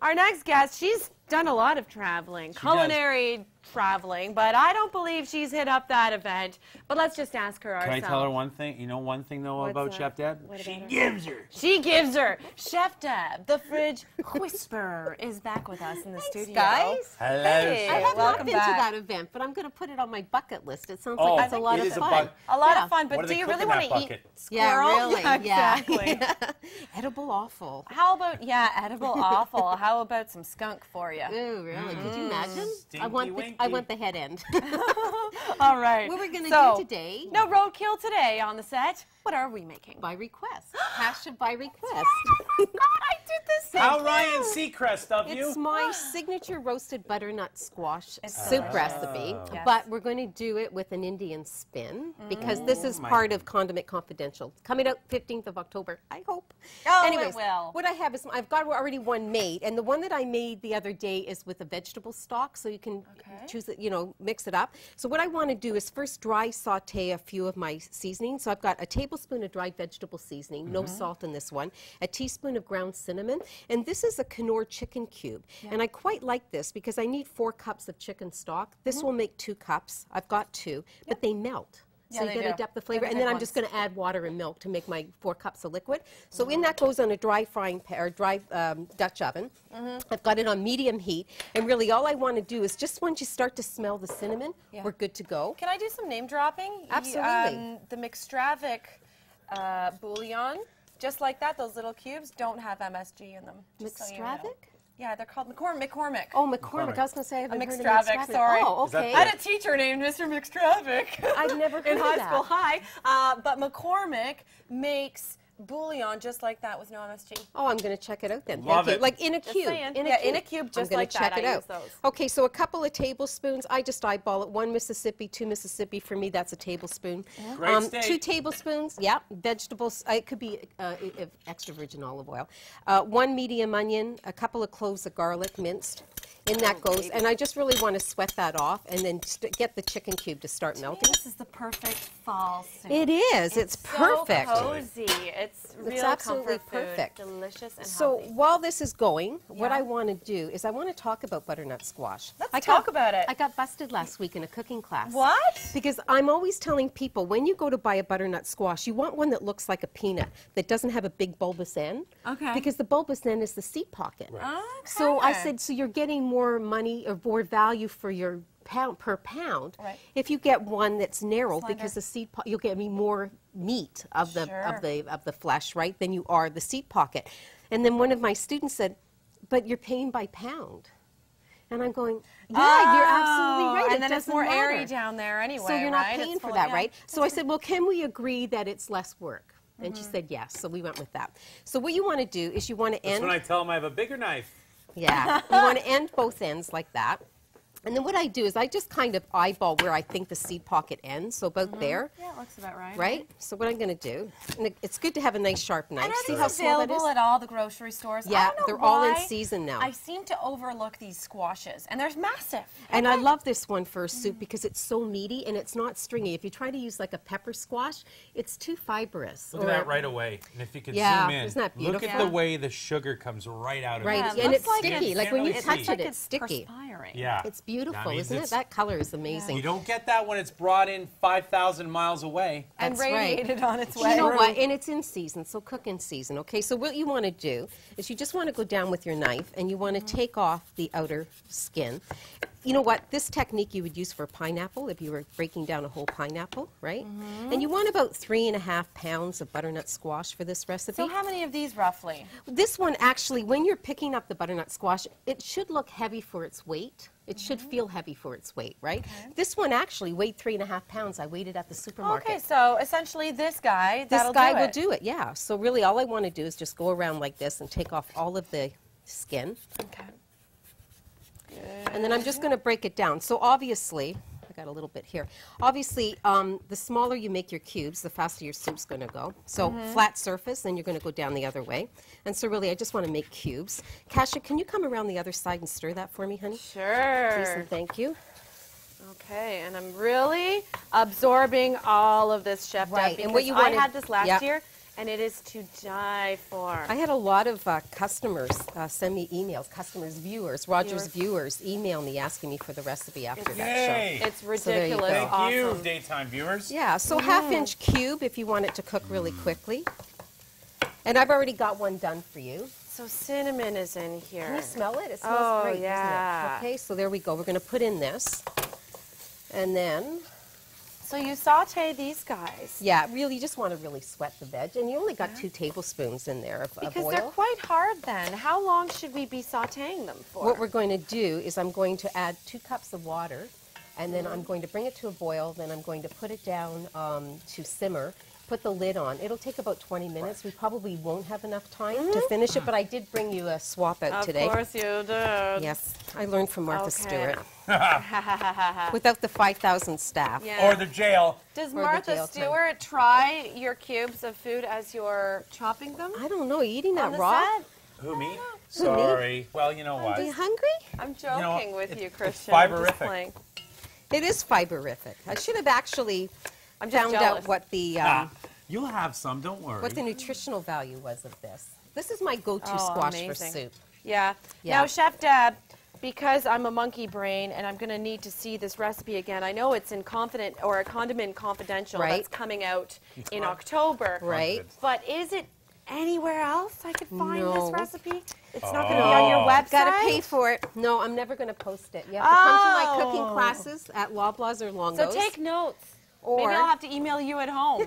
Our next guest, she's done a lot of traveling, culinary traveling, but I don't believe she's hit up that event. But let's just ask her ourselves. Can I tell her one thing? You know one thing, though, about Chef Deb? She gives her. She gives her. Chef Deb, the fridge whisperer, is back with us in the studio. Guys. Hello, Hey, I have not welcome been back. to that event, but I'm going to put it on my bucket list. It sounds like it's a lot of fun. A lot of fun, but What do do they you cook really in want that to eat bucket? squirrel? Yeah, really. Yeah, exactly. Edible offal. How about, edible offal. How about some skunk for you? Ooh, really? Could you imagine? Stinky I want the head end. All right. What we're going to do today? No roadkill today on the set. What are we making? By request. Hash by request. God, I did this. How Ryan Seacrest of you. It's my signature roasted butternut squash soup recipe, Yes. but we're going to do it with an Indian spin because this is part of Condiment Confidential. Coming out 15th of October, I hope. Oh, Anyways, it will. what I have is I've got already one made, and the one that I made the other day is with a vegetable stock, so you can choose it, mix it up. So what I want to do is first dry saute a few of my seasonings. So I've got a tablespoon of dried vegetable seasoning, no salt in this one, a teaspoon of ground cinnamon, and this is a Knorr chicken cube. And I quite like this because I need 4 cups of chicken stock. This will make 2 cups. I've got 2, but they melt. So you get a depth of flavor, and then I'm just going to add water and milk to make my 4 cups of liquid. So in that goes on a dry frying pan or dry Dutch oven. I've got it on medium heat, and really all I want to do is just once you start to smell the cinnamon, we're good to go. Can I do some name dropping? Absolutely. The McStravic bouillon, just like that, those little cubes don't have MSG in them. McStravic? Yeah, they're called McCormick. Oh, McCormick. I was going to say I haven't heard of McStravic, McStravic. sorry. Oh, okay. I had a teacher named Mr. McStravic. I've never heard in of high that. school. Hi. But McCormick makes bouillon just like that with no MSG. Oh, I'm going to check it out then. Love Thank it. you. Like in a Just cube. saying. In a cube, just I'm like check that. it I out. use those. Okay, so a couple of tablespoons. I just eyeball it. 1 Mississippi, 2 Mississippi. For me, that's a tablespoon. Great steak. 2 tablespoons. Yeah, vegetables. It could be extra virgin olive oil. 1 medium onion. A couple of cloves of garlic minced. In that goes, and I just really want to sweat that off, and then get the chicken cube to start melting. This is the perfect fall soup. It is. It's perfect. So cozy. It's real absolutely comfort food. perfect. Delicious and So healthy. while this is going, what I want to do is I want to talk about butternut squash. Let's talk about it. I got busted last week in a cooking class. What? Because I'm always telling people, when you go to buy a butternut squash, you want one that looks like a peanut, that doesn't have a big bulbous end. Okay. Because the bulbous end is the seed pocket. Okay. So I said, so you're getting more money or more value for your pound per pound if you get one that's narrow, because the seed you'll get more meat of the of the flesh, right, than you are the seed pocket. And then one of my students said, but you're paying by pound. And I'm going, yeah, you're absolutely right. And then it's more matter. airy down there anyway, so you're not right? paying for that, right? So I said, well, can we agree that it's less work? And she said yes. So we went with that. So what you want to do is you want to end. That's when I tell him I have a bigger knife. Yeah, you want to end both ends like that. And then what I do is I just kind of eyeball where I think the seed pocket ends, so about there. Yeah, it looks about right. Right? So what I'm going to do, and it's good to have a nice sharp knife. And are See these how small that is? available at all the grocery stores? Yeah, I don't know they're all in why season now. I seem to overlook these squashes, and they're massive. And I love this one for a soup because it's so meaty and it's not stringy. If you try to use like a pepper squash, it's too fibrous. Look at that right away. And if you could Yeah, zoom in, isn't that look at beautiful? the way the sugar comes right out of Right, it. Yeah, and it it's looks like sticky. it's- Like when you It touch looks it, like it's sticky. perspiring. Yeah. It's beautiful, means isn't it? That color is amazing. You don't get that when it's brought in 5,000 miles away. And That's right. radiated on its way. You know what? And it's in season, so cook in season, okay? So what you want to do is you just want to go down with your knife and you want to take off the outer skin. You know what? This technique you would use for pineapple if you were breaking down a whole pineapple, right? And you want about 3.5 pounds of butternut squash for this recipe. So how many of these roughly? This one actually, when you're picking up the butternut squash, it should look heavy for its weight. It should feel heavy for its weight, right? This one actually weighed 3.5 pounds. I weighed it at the supermarket. Okay, so essentially this guy, This guy will do it, yeah. So really all I want to do is just go around like this and take off all of the skin. Okay. And then I'm just going to break it down. So obviously, I got a little bit here. Obviously, the smaller you make your cubes, the faster your soup's going to go. So flat surface, then you're going to go down the other way. And so really, I just want to make cubes. Kasia, can you come around the other side and stir that for me, honey? Sure. Please and thank you. Okay, and I'm really absorbing all of this, Chef Deb, Right, and because what you I wanna- had this last yeah. year, And it is to die for. I had a lot of customers send me emails, viewers, Roger's viewers email me asking me for the recipe after that Yay. show. It's ridiculous. So Thank you, awesome. daytime viewers. Yeah, so half-inch cube if you want it to cook really quickly. And I've already got one done for you. So cinnamon is in here. Can you smell it? It smells great, yeah. doesn't it? Okay, so there we go. We're going to put in this. And then... So you saute these guys. Yeah, really, you just want to really sweat the veg. And you only got 2 tablespoons in there of Because oil. they're quite hard then. How long should we be sauteing them for? What we're going to do is I'm going to add 2 cups of water, and then I'm going to bring it to a boil, then I'm going to put it down to simmer, put the lid on. It'll take about 20 minutes. We probably won't have enough time to finish it, but I did bring you a swap out today. Of course you did. Yes, I learned from Martha Okay. Stewart. Without the 5,000 staff. Yeah. Or the jail. Does Or the Martha jail time. Stewart try your cubes of food as you're chopping them? I don't know, you eating On that the raw? set? Who, me? Sorry. Well, you know what? Are you hungry? I'm joking know, with you, it's Christian. I'm just fiberific. playing. It is fiberific. I should have actually I'm just found jealous. out what the You'll have some, don't worry. what the nutritional value was of this. This is my go-to Oh, squash amazing. for soup. Yeah. Yeah. Now, Chef Deb, because I'm a monkey brain and I'm going to need to see this recipe again, I know it's in Condiment Confidential Right. that's coming out in October. Right. But is it anywhere else I could find No. this recipe? It's not going to be on your website? Gotta pay for it. No, I'm never gonna post it. You have to come to my cooking classes at Loblaws or Longo's. So take notes. Or- Maybe I'll have to email you at home.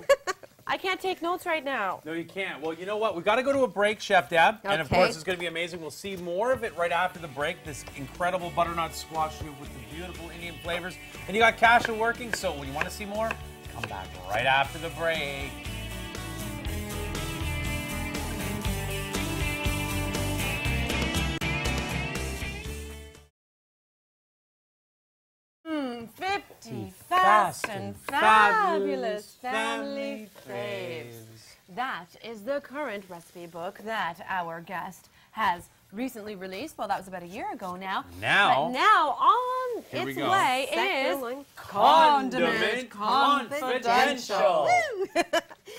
I can't take notes right now. No, you can't. Well, you know what? We've got to go to a break, Chef Deb. And, of Okay. course, it's going to be amazing. We'll see more of it right after the break. This incredible butternut squash soup with the beautiful Indian flavors. And you got Kasha working, so when you want to see more, come back right after the break. Fast and fabulous family faves. That is the current recipe book that our guest has recently released. Well, that was about a year ago now. Now. But now on Here we its go. way Second is one. Condiment Confidential. Confidential.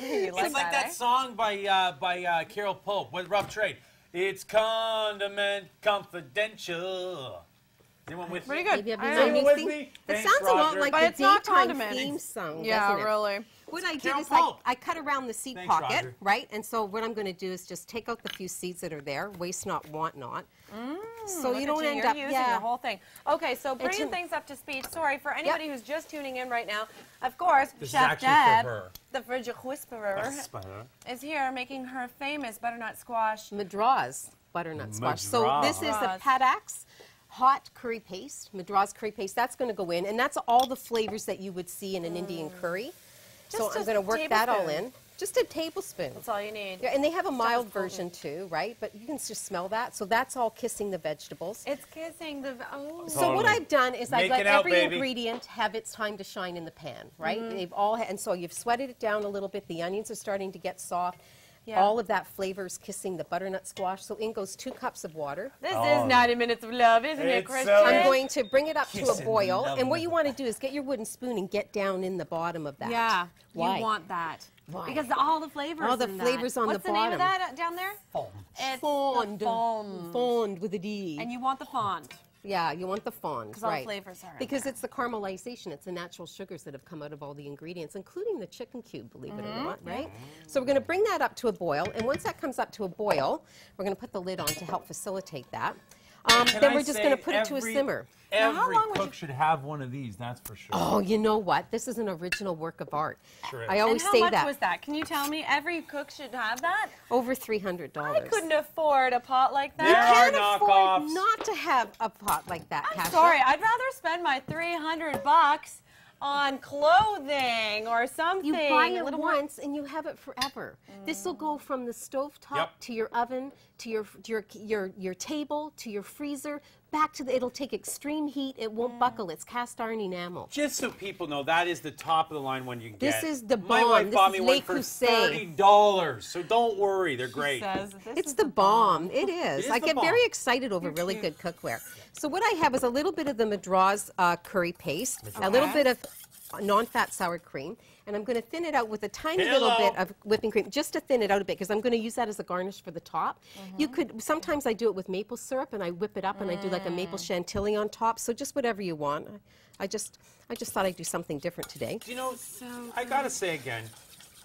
You like It's like that song by Carol Pope with Rough Trade. It's Condiment Confidential. Anyone with Pretty me? good. Maybe I've I been know. on Anyone new with thing. me? That Thanks, sounds a lot Roger. like But the it's not daytime condiment. theme song, Yeah, doesn't it? really. What I did Carol is Pope. I cut around the seed Thanks, pocket, Roger. right? And so what I'm going to do is just take out the few seeds that are there, waste not, want not. So you don't end You're up, using yeah. the whole thing. Okay, so bringing It's a- things up to speed. Sorry, for anybody who's just tuning in right now, of course, This is Chef actually Deb, for her. the Frigid Whisperer, is here making her famous butternut squash. Madras butternut squash. So this is the Madras. Paddock's hot curry paste, Madras curry paste. That's going to go in, and that's all the flavors that you would see in an Indian curry. So Just I'm a going to work that all tablespoon. in. Just a tablespoon. That's all you need. Yeah, and they have a mild is potent. version too, right? But you can just smell that. So that's all kissing the vegetables. It's kissing the. Oh. So what Totally. I've done is I've Make let it out, every baby. ingredient have its time to shine in the pan, right? Mm-hmm. They've all and so you've sweated it down a little bit. The onions are starting to get soft. Yeah. All of that flavor is kissing the butternut squash. So in goes 2 cups of water. This is 90 minutes of love, isn't it, It's so Christian? I'm going to bring it up to Kissing a boil, the and what you want to do is get your wooden spoon and get down in the bottom of that. Yeah, Why? you want that. Why? Because all the flavors. All the in flavors that. on What's the the name of bottom. that down there? It's Fond. the fond. Fond with a D. And you want the fond. Yeah, you want the fond, 'Cause all the right? flavors are in because there. it's the caramelization. It's the natural sugars that have come out of all the ingredients, including the chicken cube, believe it Mm-hmm. or not, right? So we're going to bring that up to a boil, and once that comes up to a boil, we're going to put the lid on to help facilitate that. Then we're just going to put it to a simmer. Now, how Every long would cook you- should have one of these, that's for sure. Oh, you know what? This is an original work of art. Sure is. I always and say how much that. was that? Can you tell me? Every cook should have that? Over $300. I couldn't afford a pot like that. There are Can't afford knockoffs. not to have a pot like that, I'm Kasia. sorry, I'd rather spend my $300 on clothing or something. You buy a it little more- once and you have it forever. This will go from the stovetop Yep. to your oven, to your table, to your freezer, back to the, it'll take extreme heat, it won't buckle, it's cast iron enamel. Just so people know, that is the top of the line one you get. This is the My bomb. wife This bought is me Le one for Creuset. $30, so don't worry, they're great. Says this It's is the bomb. It is. is I the get bomb. very excited over really good cookware. So what I have is a little bit of the Madras curry paste, a little bit of non-fat sour cream, and I'm going to thin it out with a tiny little bit of whipping cream, just to thin it out a bit, because I'm going to use that as a garnish for the top. You could, sometimes I do it with maple syrup, and I whip it up, and I do like a maple chantilly on top, so just whatever you want. I just thought I'd do something different today. You know, I gotta say again,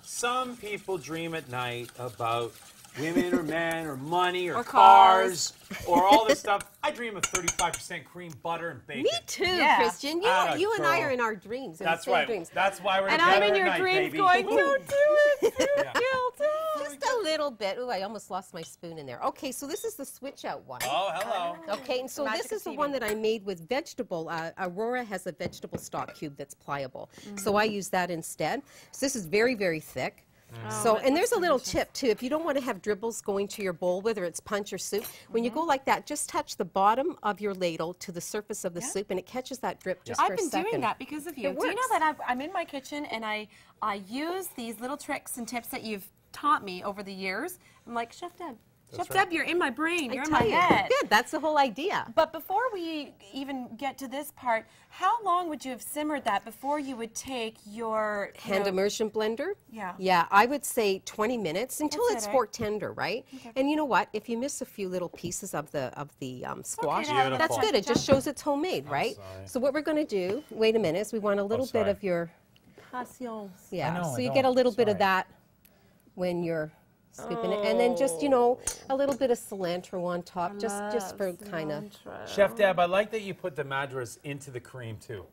some people dream at night about women or men or money or cars or all this stuff. I dream of 35% cream, butter, and bacon. Me too, Yeah. Christian. You and I are in our dreams. That's right. Dreams. That's why we're And together I'm in at your night, dreams baby. going, don't do it. Guilt. Just a little bit. Ooh, I almost lost my spoon in there. Okay, so this is the switch out one. Oh, hello. Okay, and so this is the one that I made with vegetable. Aurora has a vegetable stock cube that's pliable, so I use that instead. So this is very, very thick. So, and there's a little tip too. If you don't want to have dribbles going to your bowl, whether it's punch or soup, when you go like that, just touch the bottom of your ladle to the surface of the soup, and it catches that drip just for a second. I've been doing that because of you. It Do you know works. that I'm in my kitchen and I use these little tricks and tips that you've taught me over the years? I'm like, Chef Deb, you're in my brain. You're in my head. Good. That's the whole idea. But before we even get to this part, how long would you have simmered that before you would take your Hand immersion blender? Yeah. Yeah, I would say 20 minutes until That's it's it, eh? fork tender, right? And you know what? If you miss a few little pieces of the squash, to have a that's little good. It just shows it's homemade, right? sorry. So what we're going to do, wait a minute, is we want a little bit sorry. of your, Patience. yeah. I know, so I you know. get a little bit of Sorry. that when you're scooping it, and then just, you know, a little bit of cilantro on top, just for kind of. Chef Deb, I like that you put the madras into the cream too.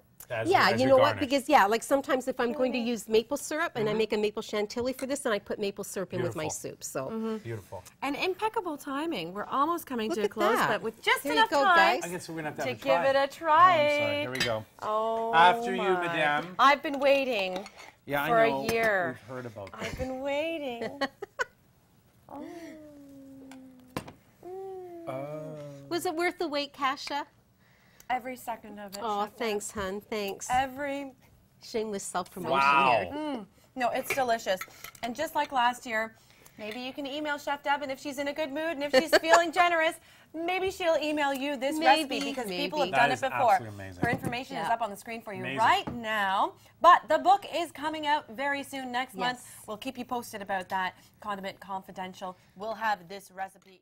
Yeah, you know what? Garnish. Because like sometimes if I'm going to use maple syrup and I make a maple chantilly for this, and I put maple syrup in with my Beautiful. soup. So Beautiful. And impeccable timing. We're almost coming Look to a at close, that. but with just Here you enough go, time guys. I guess we're gonna have to to have a give try. it a Oh, try. I'm sorry. Here we go. Oh, After you, my. madame. I've been waiting Yeah, for I know. a year. We've heard about that. I've been waiting. was it worth the wait, Kasha? Every second of it. Oh, Chef Deb. thanks, hun. Thanks. Every. Shameless self-promotion Wow. here. No, it's delicious. And just like last year, maybe you can email Chef Deb, and if she's in a good mood and if she's feeling generous, maybe she'll email you this recipe because people have maybe. done That it is before. absolutely amazing. Her information is Yeah. up on the screen for you Amazing. right now. But the book is coming out very soon next month. Yes. We'll keep you posted about that. Condiment Confidential. We'll have this recipe.